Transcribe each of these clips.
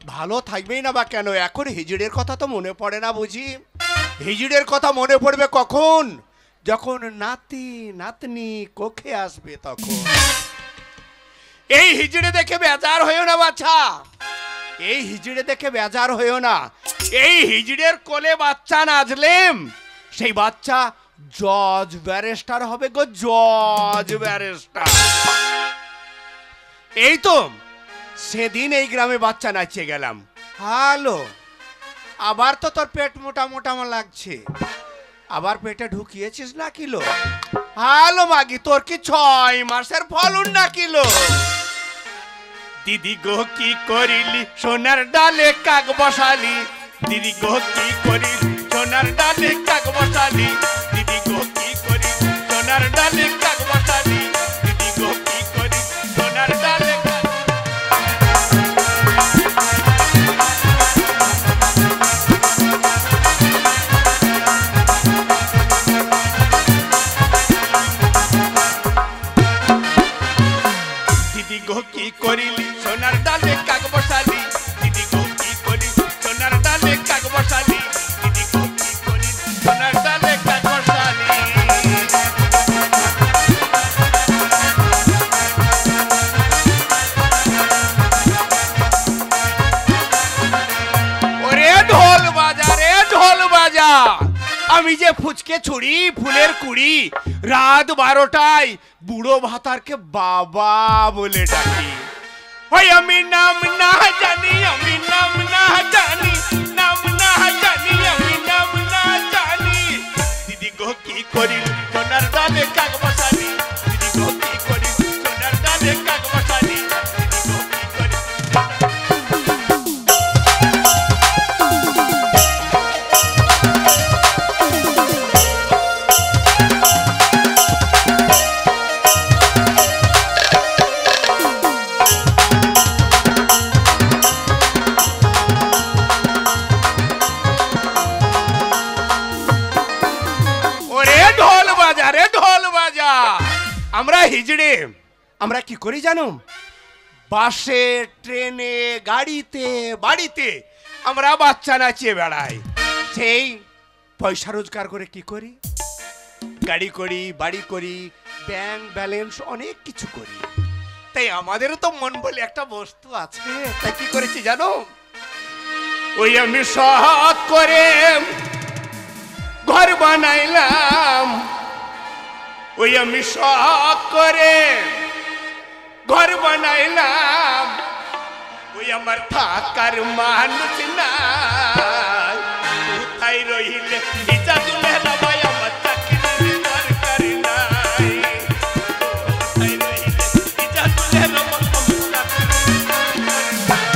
ভালো থাকবেই না বা কেন, এখন হিজড়ের কথা তো মনে পড়ে না বুঝি? হিজড়ের কথা মনে পড়বে কখন? যখন নাতি নাতনি কোখে আসবে তখন। এই হিজড়ে দেখে বেজার হইও না বাচ্চা, এই হিজড়ে দেখে বেজার হইও না। এই হিজড়ের কোলে বাচ্চা নাজলেম, সেই বাচ্চা জজ ব্যারিস্টার হবে গো, জজ ব্যারিস্টার। এই তো সেদিন এই গ্রামে বাচ্চা নাচিয়ে গেলাম। হ্যালো, আবার তো তোর পেট মোটা মোটা লাগছে, আবার পেটে ঢুকিয়েছিস না কিলো? হ্যালো মাগি, তোর কি 6 মাসের ফলন না কিলো? দিদি গো কি করিলি সোনার ডালে কাক বসালি, দিদি গো কি করিলি সোনার ডালে কাক বসালি, দিদি গো কি করিলি সোনার ডালে কাক বসালি, দিদি গো কি করিলি সোনার ডালে কাক। দিদি গো কি করিলি সোনার ডালে কাক বসালি, দিদি গো কি করিলি সোনার ডালে কাক বসালি, দিদি গো কি করিলি সোনার ডালে কাক বসালি। ওরে ঢোল বাজা রে ঢোল বাজা, আমি যে ফুচকে ছুড়ি ফুলের কুড়ি, রাত 12টায় বুড়ো ভাতারকে বাবা বলে ডাকি। ওই আমি নাম না জানি, আমি নাম না জানি, নাম না জানি, আমি নাম না জানি। দিদি গো কি করি সোনার ডালে কাক বসালি, দিদি গো কি করি সোনার ডালে কাক বসালি, দিদি গো কি করি। আমরা হিজড়ে আমরা কি করি জানো? বাসে ট্রেনে গাড়িতে বাড়িতে আমরা বাচ্চা নাচিয়ে বেড়াই। সেই পয়সা রোজগার করে কি করি? গাড়ি করি, বাড়ি করি, ব্যাংক ব্যালেন্স অনেক কিছু করি। তাই আমাদেরও তো মন বলে একটা বস্তু আছে। তাই কি করেছি জানো? ওই আমি শখ করে ঘর বানাইলাম, ওই আমি শখ করে ঘর বানাইলাম, ওই আমার থাকার মানুষ নাই, কোথায় রইলে ইজাজুলে রাবাই আমার চাকরির দরকার নাই, কোথায় রইলে ইজাজুলে রাবাই আমার চাকরির দরকার নাই।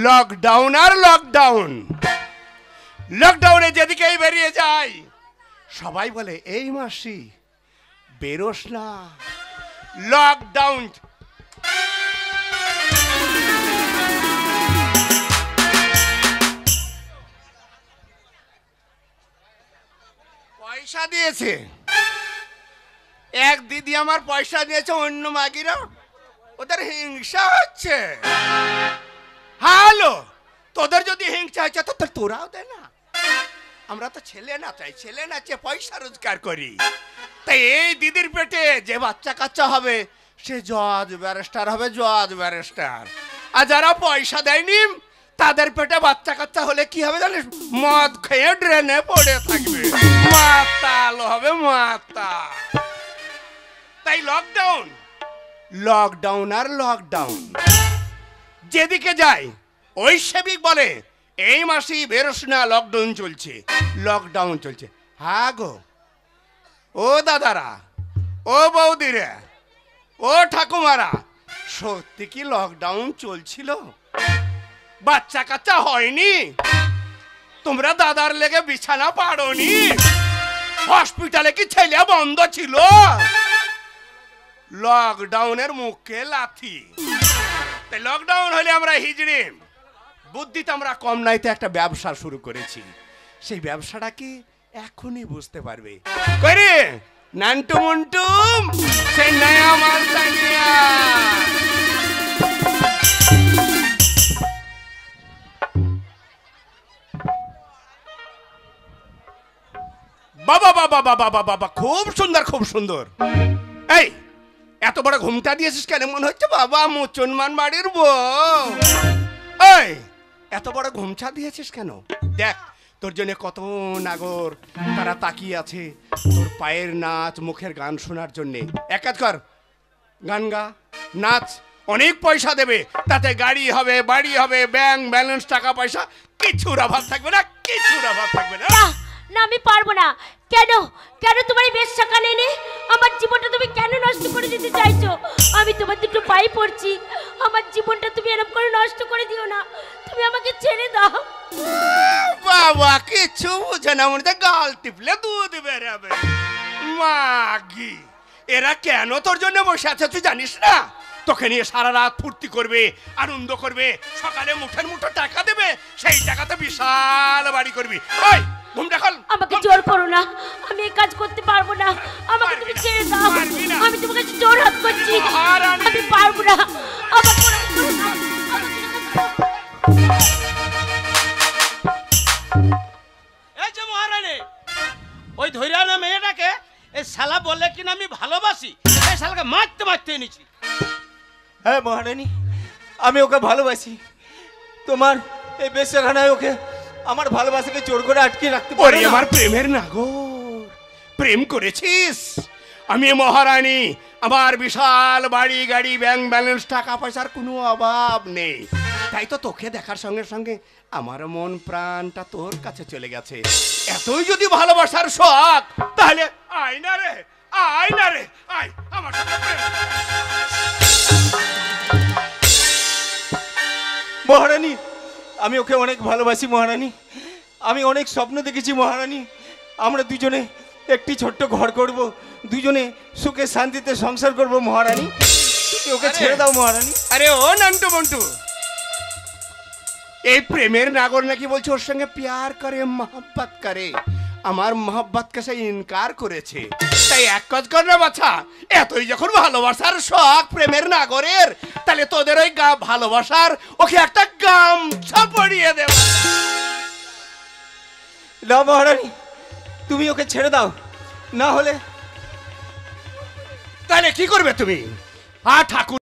লকডাউন আর লকডাউন। লকডাউনে যেদিকেই বেরিয়ে যায় সবাই বলে এই মাসি বেরোস না, লকডাউন। পয়সা দিয়েছে এক দিদি, আমার পয়সা দিয়েছে, অন্য মাগিরা ওদের হিংসা হচ্ছে। হ্যালো, তোদের যদি হিংসা হচ্ছে তো তোরাও দে না। আমরা তো ছেলে না চাই, ছেলে না চেয়ে পয়সা রোজগার করি। তাই এই দিদির পেটে যে বাচ্চা কাচ্চা হবে সে জজ ব্যারিস্টার হবে, জজ ব্যারিস্টার। আর যারা পয়সা দেয়নি তাদের পেটে বাচ্চা কাচ্চা হলে কি হবে জানিস? মদ খেয়ে ড্রেনে পড়ে থাকবে, মাতাল হবে, মাতাল। তাই লকডাউন, লকডাউন আর লকডাউন। যেদিকে যায় ওই সেবিক বলে এই মাসেই বেরোস না, লকডাউন চলছে, লকডাউন চলছে। হ্যাঁ গো, ও দাদারা, ও বৌদিরা, ও ঠাকুমারা, সত্যি কি লকডাউন চলছিল? বাচ্চা কাচ্চা হয়নি? তোমরা দাদার লেগে বিছানা পাড়োনি? হসপিটালে কি ছেলে বন্ধ ছিল? লকডাউনের মুখে লাথি। তাই লকডাউন হলে আমরা হিজড়ে বুদ্ধিতে আমরা কম নাইতে একটা ব্যবসা শুরু করেছি। সেই ব্যবসাটা কি এখনই বুঝতে পারবে। করে নান্টু মুন্টুম সেই নয়া মাল টানিয়া। বাবা বাবা বাবা বাবা বাবা, খুব সুন্দর, খুব সুন্দর। এই এত বড় ঘুমটা দিয়েছিস কেন? মনে হচ্ছে বাবা মুসলমান বাড়ির বউ। এই এত বড় ঘুমছা দিয়েছিস কেন? দেখ তোর জন্য কত নাগর তারা তাকিয়ে আছে তোর পায়ের নাচ, মুখের গান শোনার জন্যে। এক কাজ কর, গান গা, নাচ, অনেক পয়সা দেবে, তাতে গাড়ি হবে, বাড়ি হবে, ব্যাংক ব্যালেন্স, টাকা পয়সা, কিছুর অভাব থাকবে না, কিছুর অভাব থাকবে না। না আমি পারবো না। কেন কেন তোমার এই বেশ সকালে এনে আমার জীবনটা তুমি কেন নষ্ট করে দিতে চাইছো? আমি তোমার দুটো পায়ে পড়ছি, আমার জীবনটা তুমি এরকম করে নষ্ট করে দিও না, তুমি আমাকে ছেড়ে দাও। বাবা কিছু বুঝে না, মনে গাল টিপলে দুধ বেরাবে। মাগি এরা কেন তোর জন্য বসে আছে তুই জানিস না? তোকে নিয়ে সারা রাত ফুর্তি করবে, আনন্দ করবে, সকালে মুঠের মুঠো টাকা দেবে, সেই টাকাতে বিশাল বাড়ি করবি। ওই ঘুমটা খোল। আমাকে জোর করো না, আমি এই কাজ করতে পারবো না, আমাকে তুমি ছেড়ে দাও। আমি তোমাকে জোর হাত করছি, আমি পারবো না, আমাকে এই যে মহারানী, ওই ধৈর্য না মেয়েটাকে এই শালা বললে কিনা আমি ভালোবাসি, এই শালাকে মারতে মারতে এনেছি। হ্যাঁ মহারানী, আমি ওকে ভালোবাসি। তোমার এই বেশ্যাখানায় ওকে আমার ভালোবাসাকে জোর করে আটকে রাখতে পারি। আমার প্রেমের নাগর, প্রেম করেছিস? আমি মহারানী, আমার বিশাল বাড়ি গাড়ি, ব্যাংক ব্যালেন্স, টাকা পয়সার কোনো অভাব নেই। তাই তো তোকে দেখার সঙ্গে সঙ্গে আমার মন প্রাণটা তোর কাছে চলে গেছে। এতই যদি ভালোবাসার শখ তাহলে আয় না রে, আয় না রে, আয় আমার সাথে প্রেম। মহারানী আমি ওকে অনেক ভালোবাসি মহারানী, আমি অনেক স্বপ্ন দেখেছি মহারানী। আমরা দুজনে একটি ছোট্ট ঘর করব, দুজনে সুখে শান্তিতে সংসার করব মহারানী। তুমি ওকে ছেড়ে দাও মহারানী। আরে ও নান্টু মন্টু, এই প্রেমের নাগর নাকি বলছে ওর সঙ্গে প্যার করে, মোহব্বত করে। আমার মোহব্বতকে সে ইনকার করেছে। তাই এক কাজ কর না বাছা, এতই যখন ভালোবাসার শখ প্রেমের নাগরের, তাহলে তোদের ওই ভালোবাসার ওকে একটা গামছা পরিয়ে দেব। না মহারানী, তুমি ওকে ছেড়ে দাও, না হলে তাহলে কি করবে তুমি? ঠাকুর